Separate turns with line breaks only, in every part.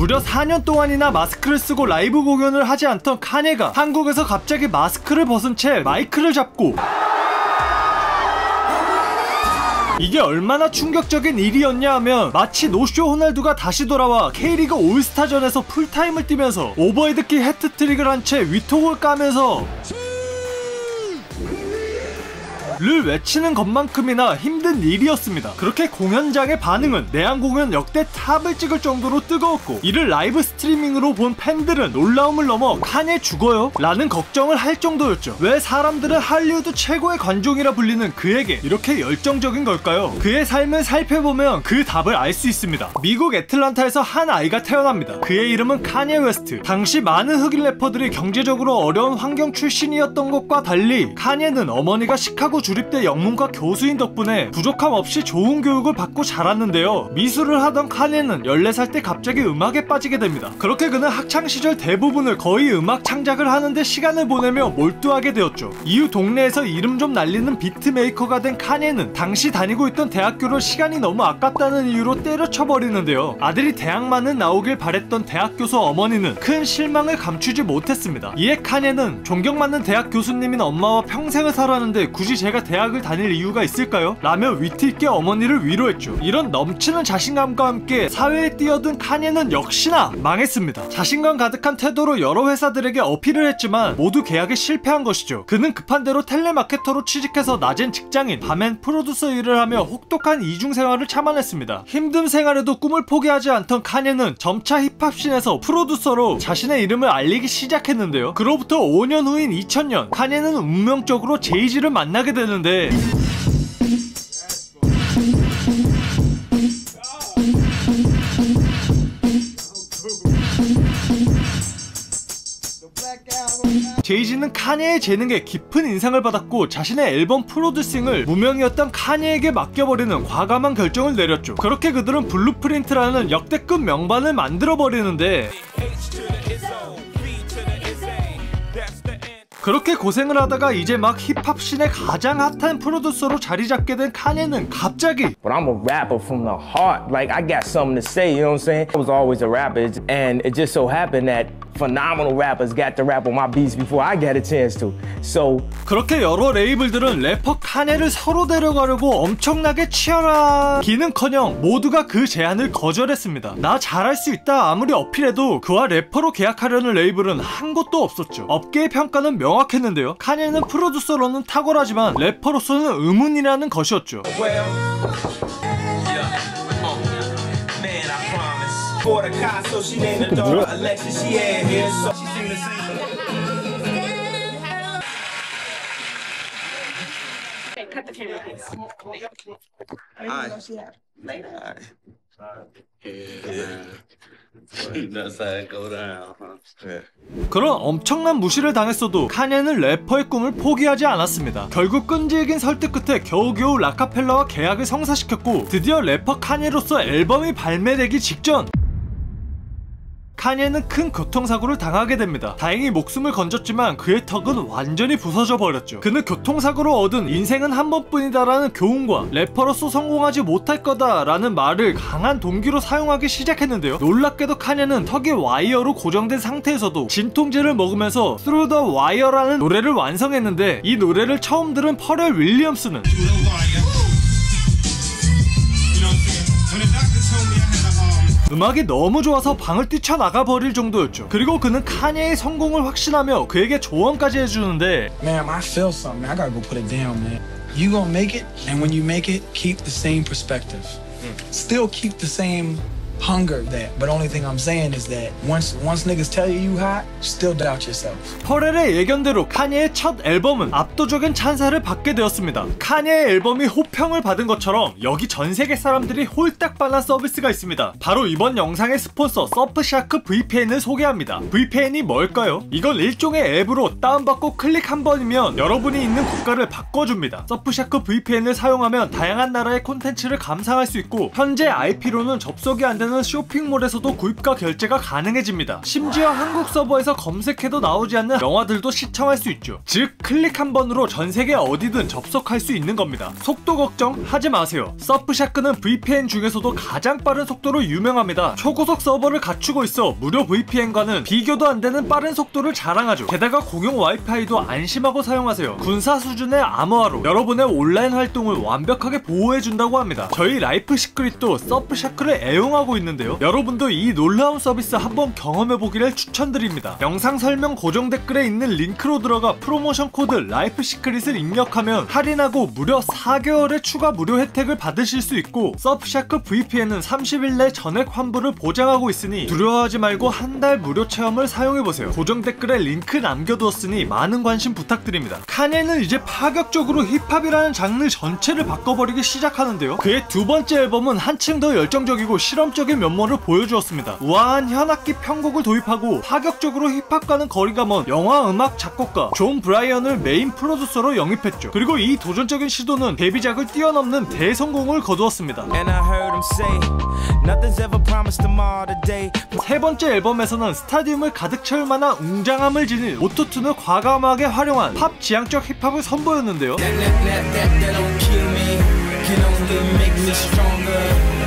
무려 4년 동안이나 마스크를 쓰고 라이브 공연을 하지 않던 카니가 한국에서 갑자기 마스크를 벗은 채 마이크를 잡고, 이게 얼마나 충격적인 일이었냐 하면 마치 노쇼 호날두가 다시 돌아와 K리그 올스타전에서 풀타임을 뛰면서 오버헤드킥 해트트릭을 한 채 위톡을 까면서 를 외치는 것만큼이나 힘든 일이었습니다. 그렇게 공연장의 반응은 내한 공연 역대 탑을 찍을 정도로 뜨거웠고, 이를 라이브 스트리밍으로 본 팬들은 놀라움을 넘어 카니 죽어요? 라는 걱정을 할 정도였죠. 왜 사람들은 할리우드 최고의 관종이라 불리는 그에게 이렇게 열정적인 걸까요? 그의 삶을 살펴보면 그 답을 알 수 있습니다. 미국 애틀란타에서 한 아이가 태어납니다. 그의 이름은 카니 웨스트. 당시 많은 흑인 래퍼들이 경제적으로 어려운 환경 출신이었던 것과 달리 카니는 어머니가 시카고 주립대 영문과 교수인 덕분에 부족함 없이 좋은 교육을 받고 자랐는데요. 미술을 하던 카니는 14살 때 갑자기 음악에 빠지게 됩니다. 그렇게 그는 학창시절 대부분을 거의 음악 창작을 하는데 시간을 보내며 몰두하게 되었죠. 이후 동네에서 이름 좀 날리는 비트메이커가 된 카니는 당시 다니고 있던 대학교를 시간이 너무 아깝다는 이유로 때려쳐버리는데요. 아들이 대학만은 나오길 바랬던 대학 교수 어머니는 큰 실망을 감추지 못했습니다. 이에 카니는 존경받는 대학 교수님인 엄마와 평생을 살았는데 굳이 제가 대학을 다닐 이유가 있을까요? 라며 위트있게 어머니를 위로했죠. 이런 넘치는 자신감과 함께 사회에 뛰어든 카니는 역시나 망했습니다. 자신감 가득한 태도로 여러 회사들에게 어필을 했지만 모두 계약에 실패한 것이죠. 그는 급한 대로 텔레마케터로 취직해서 낮엔 직장인, 밤엔 프로듀서 일을 하며 혹독한 이중생활을 참아냈습니다. 힘든 생활에도 꿈을 포기하지 않던 카니는 점차 힙합씬에서 프로듀서로 자신의 이름을 알리기 시작했는데요. 그로부터 5년 후인 2000년, 카니는 운명적으로 제이지를 만나게 되는데, 제이지는 카니의 재능에 깊은 인상을 받았고 자신의 앨범 프로듀싱을 무명이었던 카니에게 맡겨버리는 과감한 결정을 내렸죠. 그렇게 그들은 블루프린트라는 역대급 명반을 만들어버리는데, 그렇게 고생을 하다가 이제 막 힙합씬의 가장 핫한 프로듀서로 자리 잡게 된 카니는 갑자기
But I'm a rapper from the heart. Like I got something to say, you know what I'm saying? I was always a rapper, and it just so happened that phenomenal rappers got to rap on my beats before I got a chance to. So
그렇게 여러 레이블들은 래퍼 카니를 서로 데려가려고 엄청나게 치열하기는커녕 모두가 그 제안을 거절했습니다. 나 잘할 수 있다 아무리 어필해도 그와 래퍼로 계약하려는 레이블은 한 곳도 없었죠. 업계의 평가는 명확했는데요. 카니는 프로듀서로는 탁월하지만 래퍼로서는 의문이라는 것이었죠.
Cut the camera, please.
그런 엄청난 무시를 당했어도 카니는 래퍼의 꿈을 포기하지 않았습니다. 결국 끈질긴 설득 끝에 겨우겨우 라카펠라와 계약을 성사시켰고 드디어 래퍼 카니로서 앨범이 발매되기 직전 카니는 큰 교통사고를 당하게 됩니다. 다행히 목숨을 건졌지만 그의 턱은 완전히 부서져 버렸죠. 그는 교통사고로 얻은 인생은 한 번뿐이다 라는 교훈과 래퍼로서 성공하지 못할 거다 라는 말을 강한 동기로 사용하기 시작했는데요. 놀랍게도 카니는 턱이 와이어로 고정된 상태에서도 진통제를 먹으면서 Through the Wire라는 노래를 완성했는데, 이 노래를 처음 들은 퍼렐 윌리엄스는 음악이 너무 좋아서 방을 뛰쳐나가 버릴 정도였죠. 그리고 그는 카니의 성공을 확신하며 그에게 조언까지 해주는데,
Ma'am, I feel something. I gotta go put it down, man. You gonna make it, and when you make it, keep the same perspective. Still keep the same hunger there. But only thing I'm saying is that once niggas tell you hot, still doubt yourself.
퍼렐의 예견대로 카니의 첫 앨범은 압도적인 찬사를 받게 되었습니다. 카니의 앨범이 호평을 받은 것처럼 여기 전 세계 사람들이 홀딱 반한 서비스가 있습니다. 바로 이번 영상의 스폰서 서프샤크 VPN을 소개합니다. VPN이 뭘까요? 이건 일종의 앱으로 다운받고 클릭 한 번이면 여러분이 있는 국가를 바꿔줍니다. 서프샤크 VPN을 사용하면 다양한 나라의 콘텐츠를 감상할 수 있고 현재 IP로는 접속이 안 되는 쇼핑몰에서도 구입과 결제가 가능해집니다. 심지어 한국 서버에서 검색해도 나오지 않는 영화들도 시청할 수 있죠. 즉 클릭 한 번으로 전세계 어디든 접속할 수 있는 겁니다. 속도 걱정 하지 마세요. 서프샤크는 VPN 중에서도 가장 빠른 속도로 유명합니다. 초고속 서버를 갖추고 있어 무료 VPN과는 비교도 안 되는 빠른 속도를 자랑하죠. 게다가 공용 와이파이도 안심하고 사용하세요. 군사 수준의 암호화로 여러분의 온라인 활동을 완벽하게 보호해준다고 합니다. 저희 라이프 시크릿도 서프샤크를 애용하고 있는데요. 여러분도 이 놀라운 서비스 한번 경험해보기를 추천드립니다. 영상 설명 고정 댓글에 있는 링크로 들어가 프로모션 코드 라이프 시크릿을 입력하면 할인하고 무려 4개월의 추가 무료 혜택을 받으실 수 있고, 서프샤크 VPN은 30일 내 전액 환불을 보장하고 있으니 두려워하지 말고 한 달 무료 체험을 사용해보세요. 고정 댓글에 링크 남겨두었으니 많은 관심 부탁드립니다. 카니에는 이제 파격적으로 힙합이라는 장르 전체를 바꿔버리기 시작하는데요. 그의 두 번째 앨범은 한층 더 열정적이고 실험적인 면모를 보여주었습니다. 우아한 현악기 편곡을 도입하고 파격적으로 힙합과는 거리가 먼 영화 음악 작곡가 존 브라이언을 메인 프로듀서로 영입했죠. 그리고 이 도전적인 시도는 데뷔작을 뛰어넘는 대성공을 거두었습니다. 세 번째 앨범에서는 스타디움을 가득 채울 만한 웅장함을 지닌 오토튠을 과감하게 활용한 팝 지향적 힙합을 선보였는데요.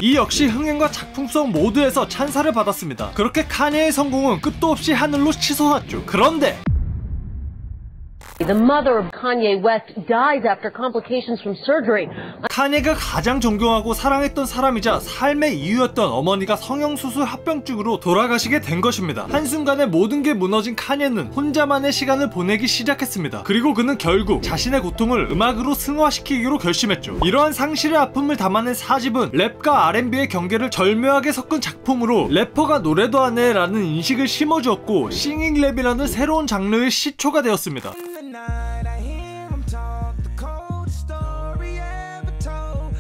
이 역시 흥행과 작품성 모두에서 찬사를 받았습니다. 그렇게 카니에의 성공은 끝도 없이 하늘로 치솟았죠. 그런데
The mother of Kanye West dies after complications from surgery.
카니가 가장 존경하고 사랑했던 사람이자 삶의 이유였던 어머니가 성형수술 합병증으로 돌아가시게 된 것입니다. 한순간에 모든 게 무너진 카니는 혼자만의 시간을 보내기 시작했습니다. 그리고 그는 결국 자신의 고통을 음악으로 승화시키기로 결심했죠. 이러한 상실의 아픔을 담아낸 4집은 랩과 R&B의 경계를 절묘하게 섞은 작품으로 래퍼가 노래도 하네 라는 인식을 심어주었고, 싱잉랩이라는 새로운 장르의 시초가 되었습니다.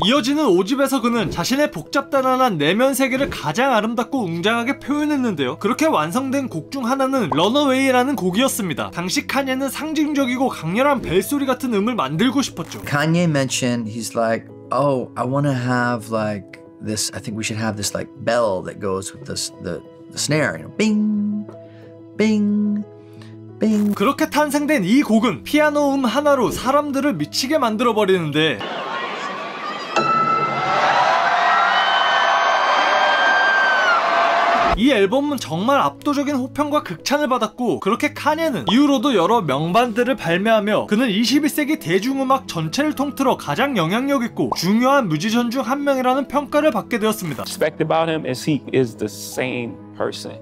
이어지는 5집에서 그는 자신의 복잡다단한 내면 세계를 가장 아름답고 웅장하게 표현했는데요. 그렇게 완성된 곡 중 하나는 런어웨이라는 곡이었습니다. 당시 카니에는 상징적이고 강렬한 벨소리 같은 음을 만들고 싶었죠.
Kanye mentioned, he's like, oh, I want to have like this, I think we should have this like bell that goes with this, the snare, you know, bing, bing. 빙.
그렇게 탄생된 이 곡은 피아노 하나로 사람들을 미치게 만들어버리는데, 이 앨범은 정말 압도적인 호평과 극찬을 받았고, 그렇게 카니에는 이후로도 여러 명반들을 발매하며 그는 21세기 대중음악 전체를 통틀어 가장 영향력 있고 중요한 뮤지션 중 한 명이라는 평가를 받게 되었습니다.
Respect about him is he is the same person.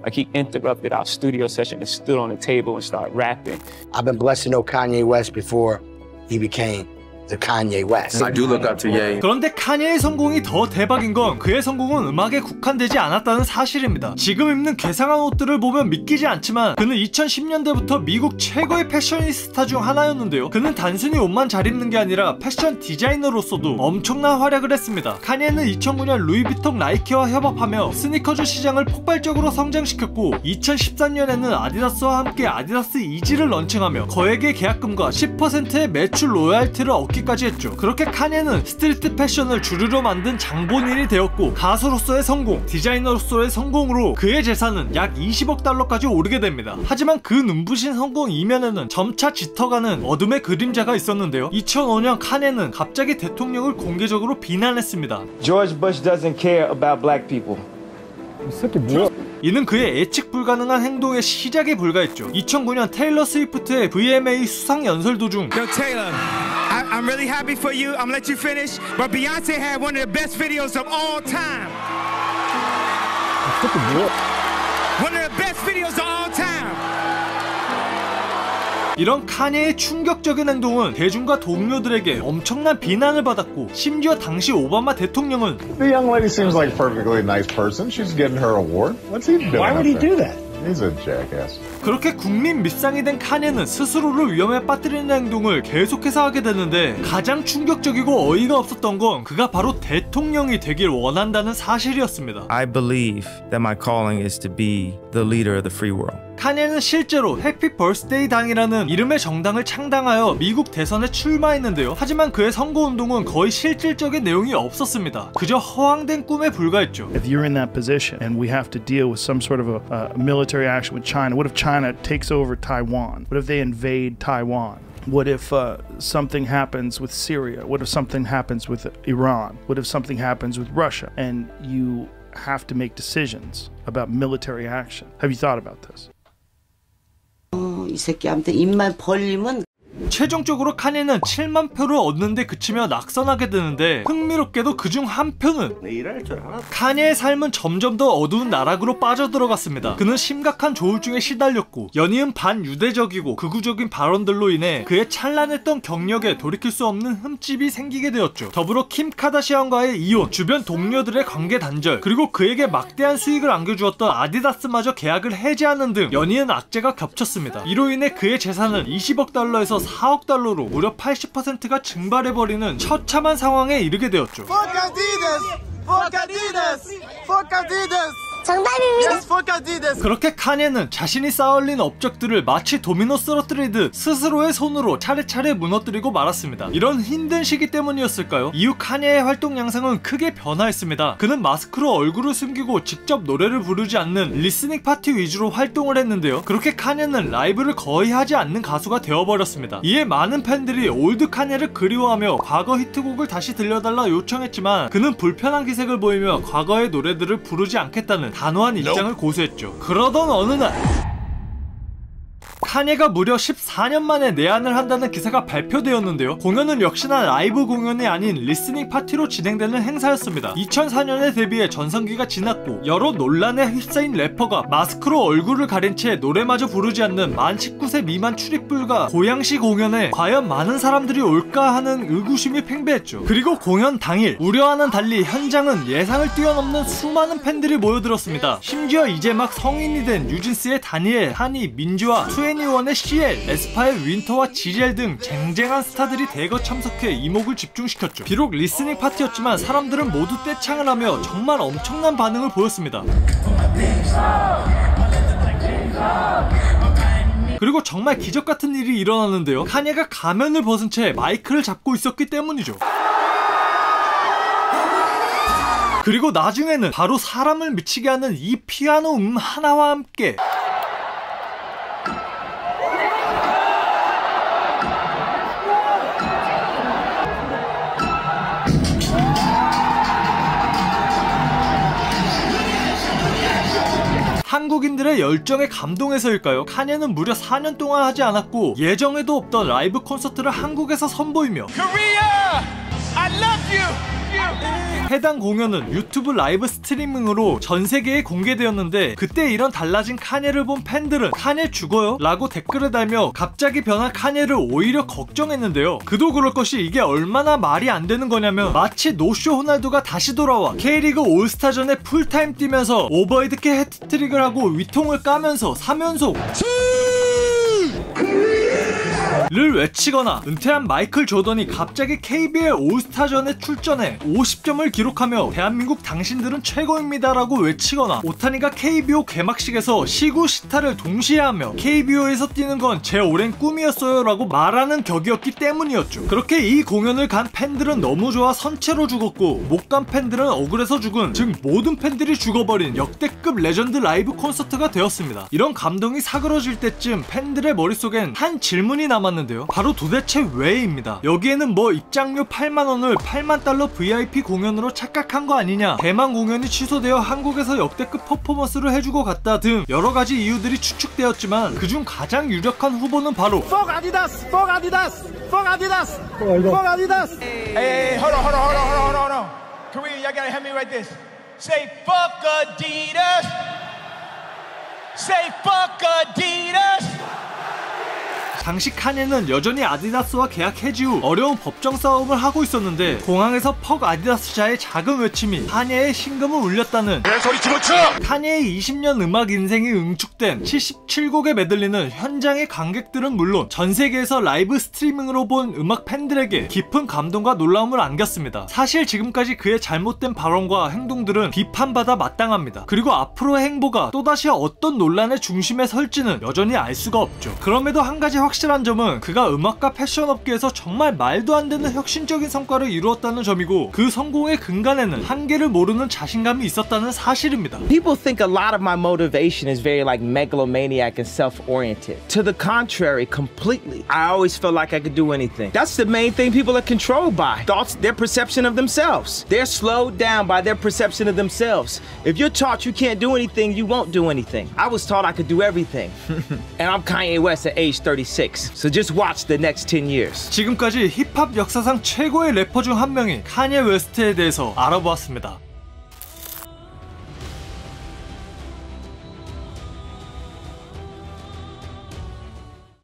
Like he interrupted our studio session and stood on the table and started rapping.
I've been blessed to know Kanye West before he became the Kanye West.
I do look up to Ye.
그런데 카니에의 성공이 더 대박인 건 그의 성공은 음악에 국한되지 않았다는 사실입니다. 지금 입는 괴상한 옷들을 보면 믿기지 않지만 그는 2010년대부터 미국 최고의 패셔니스타 중 하나였는데요. 그는 단순히 옷만 잘 입는 게 아니라 패션 디자이너로서도 엄청난 활약을 했습니다. 카니에는 2009년 루이비통 나이키와 협업하며 스니커즈 시장을 폭발적으로 성장시켰고, 2013년에는 아디다스와 함께 아디다스 이지를 런칭하며 거액의 계약금과 10%의 매출 로얄티를 얻기 까지 했죠. 그렇게 카니에는 스트리트 패션을 주류로 만든 장본인이 되었고, 가수로서의 성공, 디자이너로서의 성공으로 그의 재산은 약 20억 달러까지 오르게 됩니다. 하지만 그 눈부신 성공 이면에는 점차 짙어가는 어둠의 그림자가 있었는데요. 2005년 카니에는 갑자기 대통령을 공개적으로 비난했습니다.
George Bush doesn't care about black people.
이는 그의 예측 불가능한 행동의 시작에 불과했죠. 2009년 테일러 스위프트의 VMA 수상 연설 도중
Yo, Taylor, I'm really happy for you. I'm gonna let you finish. But Beyonce had one of the best videos of all time. One of the best videos of all time.
이런 카니에의 충격적인 행동은 대중과 동료들에게 엄청난 비난을 받았고, 심지어 당시 오바마 대통령은
The young lady seems like a perfectly nice person. She's getting her award. What's he doing?
Why would he do that?
He's a jackass.
그렇게 국민 밉상이 된 카니에는 스스로를 위험에 빠뜨리는 행동을 계속해서 하게 되는데, 가장 충격적이고 어이가 없었던 건 그가 바로 대통령이 되길 원한다는 사실이었습니다.
I believe that my calling is to be the leader of the free world.
카니에는 실제로 해피 버스데이 당이라는 이름의 정당을 창당하여 미국 대선에 출마했는데요. 하지만 그의 선거운동은 거의 실질적인 내용이 없었습니다. 그저 허황된 꿈에 불과했죠.
If you're in that position and we have to deal with some sort of a military action with China, what if China takes over Taiwan? What if they invade Taiwan? What if something happens with Syria? What if something happens with Iran? What if something happens with Russia? And you have to make decisions about military action. Have you thought about this?
이 새끼한테 입만 벌리면
최종적으로 카니에는 7만 표를 얻는데 그치며 낙선하게 되는데 흥미롭게도 그중 한 표는 카니에의 삶은 점점 더 어두운 나락으로 빠져들어갔습니다. 그는 심각한 조울증에 시달렸고 연이은 반유대적이고 극우적인 발언들로 인해 그의 찬란했던 경력에 돌이킬 수 없는 흠집이 생기게 되었죠. 더불어 킴 카다시안과의 이혼, 주변 동료들의 관계 단절, 그리고 그에게 막대한 수익을 안겨주었던 아디다스마저 계약을 해지하는 등 연이은 악재가 겹쳤습니다. 이로 인해 그의 재산은 20억 달러에서 4억 달러로 무려 80%가 증발해버리는 처참한 상황에 이르게 되었죠. 정답입니다. 그렇게 카니에는 자신이 쌓아올린 업적들을 마치 도미노 쓰러뜨리듯 스스로의 손으로 차례차례 무너뜨리고 말았습니다. 이런 힘든 시기 때문이었을까요? 이후 카니에의 활동 양상은 크게 변화했습니다. 그는 마스크로 얼굴을 숨기고 직접 노래를 부르지 않는 리스닝 파티 위주로 활동을 했는데요. 그렇게 카니에는 라이브를 거의 하지 않는 가수가 되어버렸습니다. 이에 많은 팬들이 올드 카니에를 그리워하며 과거 히트곡을 다시 들려달라 요청했지만 그는 불편한 기색을 보이며 과거의 노래들을 부르지 않겠다는 단호한 입장을 고수했죠. 그러던 어느 날 카니에가 무려 14년 만에 내한을 한다는 기사가 발표되었는데요. 공연은 역시나 라이브 공연이 아닌 리스닝 파티로 진행되는 행사였습니다. 2004년에 데뷔해 전성기가 지났고 여러 논란에 휩싸인 래퍼가 마스크로 얼굴을 가린 채 노래마저 부르지 않는 만 19세 미만 출입불가 고양시 공연에 과연 많은 사람들이 올까 하는 의구심이 팽배했죠. 그리고 공연 당일 우려와는 달리 현장은 예상을 뛰어넘는 수많은 팬들이 모여들었습니다. 심지어 이제 막 성인이 된 뉴진스의 다니엘, 하니, 민주와 2NE1의 CL, 에스파의 윈터와 지젤 등 쟁쟁한 스타들이 대거 참석해 이목을 집중시켰죠. 비록 리스닝 파티였지만 사람들은 모두 떼창을 하며 정말 엄청난 반응을 보였습니다. 그리고 정말 기적같은 일이 일어났는데요. 카니에가 가면을 벗은 채 마이크를 잡고 있었기 때문이죠. 그리고 나중에는 바로 사람을 미치게 하는 이 피아노 하나와 함께 한국인들의 열정에 감동해서일까요? 카니에는 무려 4년 동안 하지 않았고 예정에도 없던 라이브 콘서트를 한국에서 선보이며
Korea, I love you.
해당 공연은 유튜브 라이브 스트리밍으로 전 세계에 공개되었는데 그때 이런 달라진 카니에를 본 팬들은 카니에 죽어요? 라고 댓글을 달며 갑자기 변한 카니에를 오히려 걱정했는데요. 그도 그럴 것이 이게 얼마나 말이 안 되는 거냐면 마치 노쇼 호날두가 다시 돌아와 K리그 올스타전에 풀타임 뛰면서 오버헤드킥 해트트릭을 하고 위통을 까면서 3연속 를 외치거나 은퇴한 마이클 조던이 갑자기 KBL 올스타전에 출전해 50점을 기록하며 대한민국 당신들은 최고입니다 라고 외치거나 오타니가 KBO 개막식에서 시구 시타를 동시에 하며 KBO에서 뛰는 건 제 오랜 꿈이었어요 라고 말하는 격이었기 때문이었죠. 그렇게 이 공연을 간 팬들은 너무 좋아 선체로 죽었고 못 간 팬들은 억울해서 죽은, 즉 모든 팬들이 죽어버린 역대급 레전드 라이브 콘서트가 되었습니다. 이런 감동이 사그러질 때쯤 팬들의 머릿속엔 한 질문이 남았는데요. 바로 도대체 왜입니다. 여기에는 뭐 입장료 8만원을 8만 달러 VIP 공연으로 착각한 거 아니냐, 대만 공연이 취소되어 한국에서 역대급 퍼포먼스를 해주고 갔다 등 여러가지 이유들이 추측되었지만 그중 가장 유력한 후보는 바로
Fuck Adidas! Fuck Adidas! Fuck Adidas! Fuck Adidas! Hey, hold on. Korea, y'all gotta help me right this. Say fuck Adidas! Say fuck Adidas!
당시 카니에는 여전히 아디다스와 계약 해지 후 어려운 법정 싸움을 하고 있었는데 공항에서 퍽 아디다스자의 작은 외침이 카니에의 심금을 울렸다는 카니에의 20년 음악 인생이 응축된 77곡의 메들리는 현장의 관객들은 물론 전 세계에서 라이브 스트리밍으로 본 음악 팬들에게 깊은 감동과 놀라움을 안겼습니다. 사실 지금까지 그의 잘못된 발언과 행동들은 비판받아 마땅합니다. 그리고 앞으로의 행보가 또다시 어떤 논란의 중심에 설지는 여전히 알 수가 없죠. 그럼에도 한 가지 확실한 점은 그가 음악과 패션 업계에서 정말 말도 안 되는 혁신적인 성과를 이루었다는 점이고 그 성공의 근간에는 한계를 모르는 자신감이 있었다는 사실입니다.
People think a lot of my motivation is very like megalomaniac and self-oriented. To the contrary, completely. I always felt like I could do anything. That's the main thing people are controlled by. Thoughts, their perception of themselves. They're slowed down by their perception of themselves. If you're taught you can't do anything, you won't do anything. I was taught I could do everything. And I'm Kanye West at age 36. So just watch the next 10 years.
지금까지 힙합 역사상 최고의 래퍼 중 한 명인 카니에 웨스트에 대해서 알아보았습니다.